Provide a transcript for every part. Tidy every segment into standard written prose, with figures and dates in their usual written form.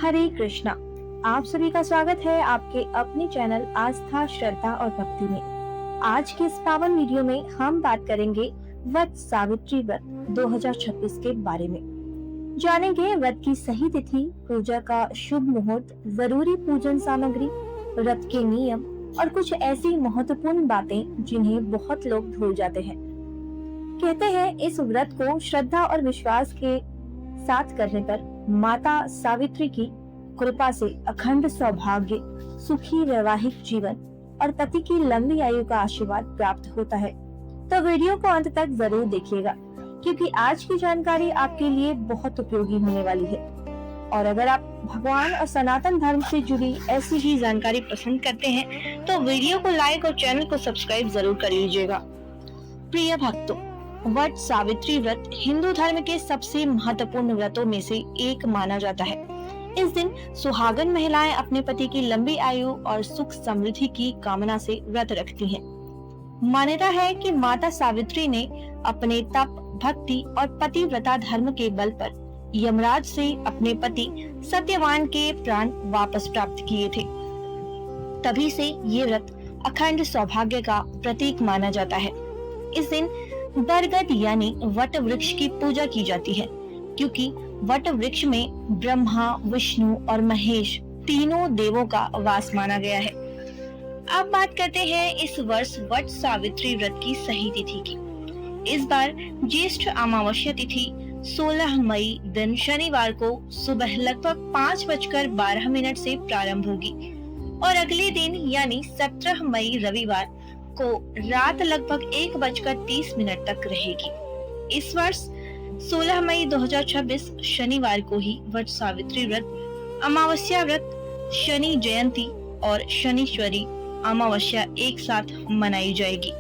हरे कृष्णा। आप सभी का स्वागत है आपके अपने चैनल आस्था, श्रद्धा और भक्ति में। आज के इस पावन वीडियो में हम बात करेंगे वट सावित्री व्रत 2026 के बारे में। जानेंगे व्रत की सही तिथि, पूजा का शुभ मुहूर्त, जरूरी पूजन सामग्री, व्रत के नियम और कुछ ऐसी महत्वपूर्ण बातें जिन्हें बहुत लोग भूल जाते हैं। कहते हैं इस व्रत को श्रद्धा और विश्वास के साथ करने पर माता सावित्री की कृपा से अखंड सौभाग्य, सुखी वैवाहिक जीवन और पति की लंबी आयु का आशीर्वाद प्राप्त होता है। तो वीडियो को अंत तक जरूर देखिएगा क्योंकि आज की जानकारी आपके लिए बहुत उपयोगी होने वाली है। और अगर आप भगवान और सनातन धर्म से जुड़ी ऐसी ही जानकारी पसंद करते हैं तो वीडियो को लाइक और चैनल को सब्सक्राइब जरूर कर लीजिएगा। प्रिय भक्तों, वट सावित्री व्रत हिंदू धर्म के सबसे महत्वपूर्ण व्रतों में से एक माना जाता है। इस दिन सुहागन महिलाएं अपने पति की लंबी आयु और सुख समृद्धि की कामना से व्रत रखती हैं। मान्यता है कि माता सावित्री ने अपने तप, भक्ति और पतिव्रता धर्म के बल पर यमराज से अपने पति सत्यवान के प्राण वापस प्राप्त किए थे। तभी से ये व्रत अखंड सौभाग्य का प्रतीक माना जाता है। इस दिन बरगद यानी वट वृक्ष की पूजा की जाती है क्योंकि वट वृक्ष में ब्रह्मा, विष्णु और महेश तीनों देवों का वास माना गया है। अब बात करते हैं इस वर्ष वट सावित्री व्रत की सही तिथि की। इस बार ज्येष्ठ अमावस्या तिथि 16 मई दिन शनिवार को सुबह लगभग 5:12 से प्रारंभ होगी और अगले दिन यानी 17 मई रविवार को रात लगभग 1:30 तक रहेगी। इस वर्ष 16 मई 2026 शनिवार को ही वट सावित्री व्रत, अमावस्या व्रत, शनि जयंती और शनिश्वरी अमावस्या एक साथ मनाई जाएगी।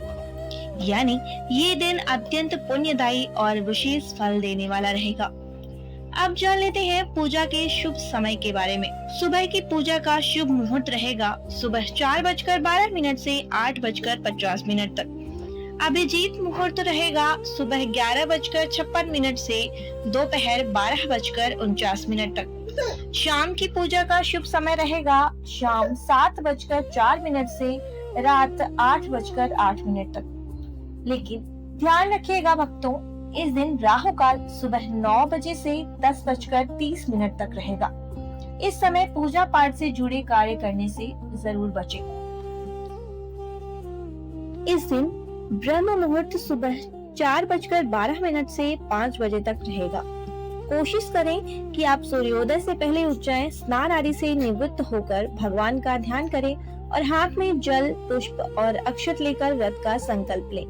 यानी ये दिन अत्यंत पुण्यदायी और विशेष फल देने वाला रहेगा। अब जान लेते हैं पूजा के शुभ समय के बारे में। सुबह की पूजा का शुभ मुहूर्त रहेगा सुबह 4:12 से 8:50 तक। अभिजीत मुहूर्त रहेगा सुबह 11:56 से दोपहर 12:49 तक। शाम की पूजा का शुभ समय रहेगा शाम 7:04 से रात 8:08 तक। लेकिन ध्यान रखिएगा भक्तों, इस दिन राहु काल सुबह 9 बजे से 10:30 तक रहेगा। इस समय पूजा पाठ से जुड़े कार्य करने से जरूर बचें। इस दिन ब्रह्म मुहूर्त सुबह 4:12 से 5 बजे तक रहेगा। कोशिश करें कि आप सूर्योदय से पहले उठ जाएं, स्नान आदि से निवृत्त होकर भगवान का ध्यान करें और हाथ में जल, पुष्प और अक्षत लेकर व्रत का संकल्प लें।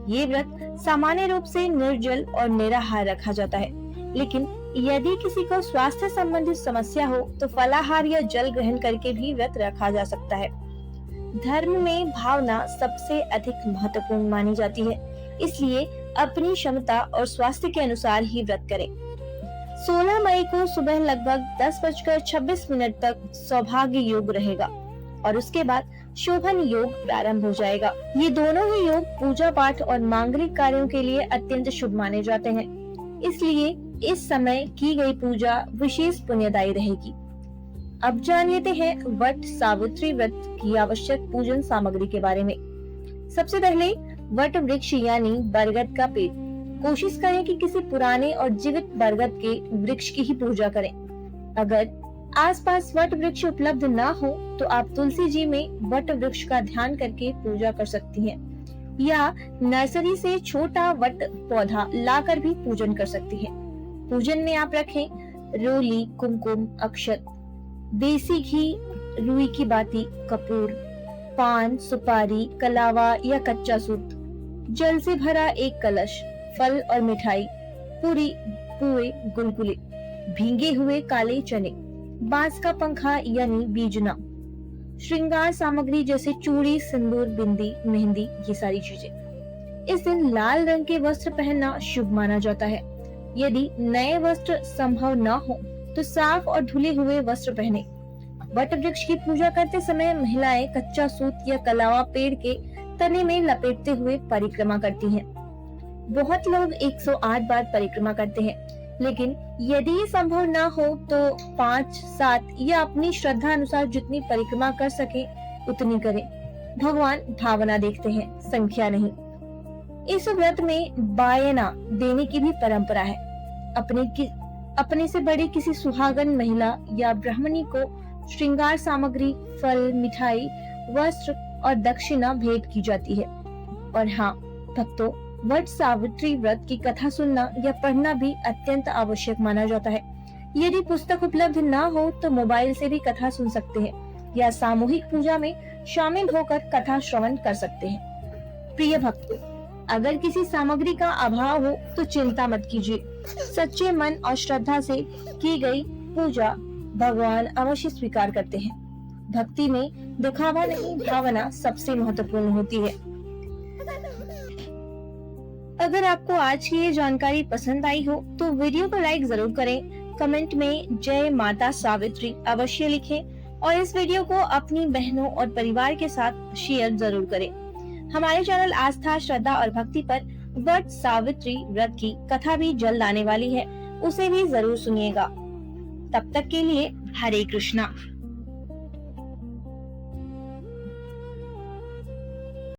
ये व्रत सामान्य रूप से निर्जल और निराहार रखा जाता है, लेकिन यदि किसी को स्वास्थ्य संबंधित समस्या हो तो फलाहार या जल ग्रहण करके भी व्रत रखा जा सकता है। धर्म में भावना सबसे अधिक महत्वपूर्ण मानी जाती है, इसलिए अपनी क्षमता और स्वास्थ्य के अनुसार ही व्रत करें। 16 मई को सुबह लगभग 10:26 तक सौभाग्य योग रहेगा और उसके बाद शोभन योग प्रारंभ हो जाएगा। ये दोनों ही योग पूजा पाठ और मांगलिक कार्यों के लिए अत्यंत शुभ माने जाते हैं, इसलिए इस समय की गई पूजा विशेष पुण्यदायी रहेगी। अब जान लेते हैं वट सावित्री व्रत की आवश्यक पूजन सामग्री के बारे में। सबसे पहले वट वृक्ष यानी बरगद का पेड़। कोशिश करें कि किसी पुराने और जीवित बरगद के वृक्ष की ही पूजा करें। अगर आसपास वट वृक्ष उपलब्ध ना हो तो आप तुलसी जी में वट वृक्ष का ध्यान करके पूजा कर सकती हैं या नर्सरी से छोटा वट पौधा लाकर भी पूजन कर सकती हैं। पूजन में आप रखें रोली, कुमकुम, अक्षत, देसी घी, रुई की बाती, कपूर, पान, सुपारी, कलावा या कच्चा सूत, जल से भरा एक कलश, फल और मिठाई, पूरी, पुए, गुलगुले, भींगे हुए काले चने, बांस का पंखा यानी बीजना, श्रृंगार सामग्री जैसे चूड़ी, सिंदूर, बिंदी, मेहंदी, ये सारी चीजें। इस दिन लाल रंग के वस्त्र पहनना शुभ माना जाता है। यदि नए वस्त्र संभव न हो तो साफ और धुले हुए वस्त्र पहने। वट वृक्ष की पूजा करते समय महिलाएं कच्चा सूत या कलावा पेड़ के तने में लपेटते हुए परिक्रमा करती हैं। बहुत लोग 108 बार परिक्रमा करते हैं, लेकिन यदि ये संभव न हो तो 5-7 या अपनी श्रद्धा अनुसार जितनी परिक्रमा कर सके उतनी करें। भगवान भावना देखते हैं, संख्या नहीं। इस व्रत में बायना देने की भी परंपरा है। अपने से बड़ी किसी सुहागन महिला या ब्राह्मणी को श्रृंगार सामग्री, फल, मिठाई, वस्त्र और दक्षिणा भेंट की जाती है। और हाँ भक्तों, वट सावित्री व्रत की कथा सुनना या पढ़ना भी अत्यंत आवश्यक माना जाता है। यदि पुस्तक उपलब्ध न हो तो मोबाइल से भी कथा सुन सकते हैं या सामूहिक पूजा में शामिल होकर कथा श्रवण कर सकते हैं। प्रिय भक्तों, अगर किसी सामग्री का अभाव हो तो चिंता मत कीजिए। सच्चे मन और श्रद्धा से की गई पूजा भगवान अवश्य स्वीकार करते हैं। भक्ति में दिखावा नहीं, भावना सबसे महत्वपूर्ण होती है। अगर आपको आज की ये जानकारी पसंद आई हो तो वीडियो को लाइक जरूर करें, कमेंट में जय माता सावित्री अवश्य लिखें और इस वीडियो को अपनी बहनों और परिवार के साथ शेयर जरूर करें। हमारे चैनल आस्था, श्रद्धा और भक्ति पर वट सावित्री व्रत की कथा भी जल्द आने वाली है, उसे भी जरूर सुनिएगा। तब तक के लिए हरे कृष्णा।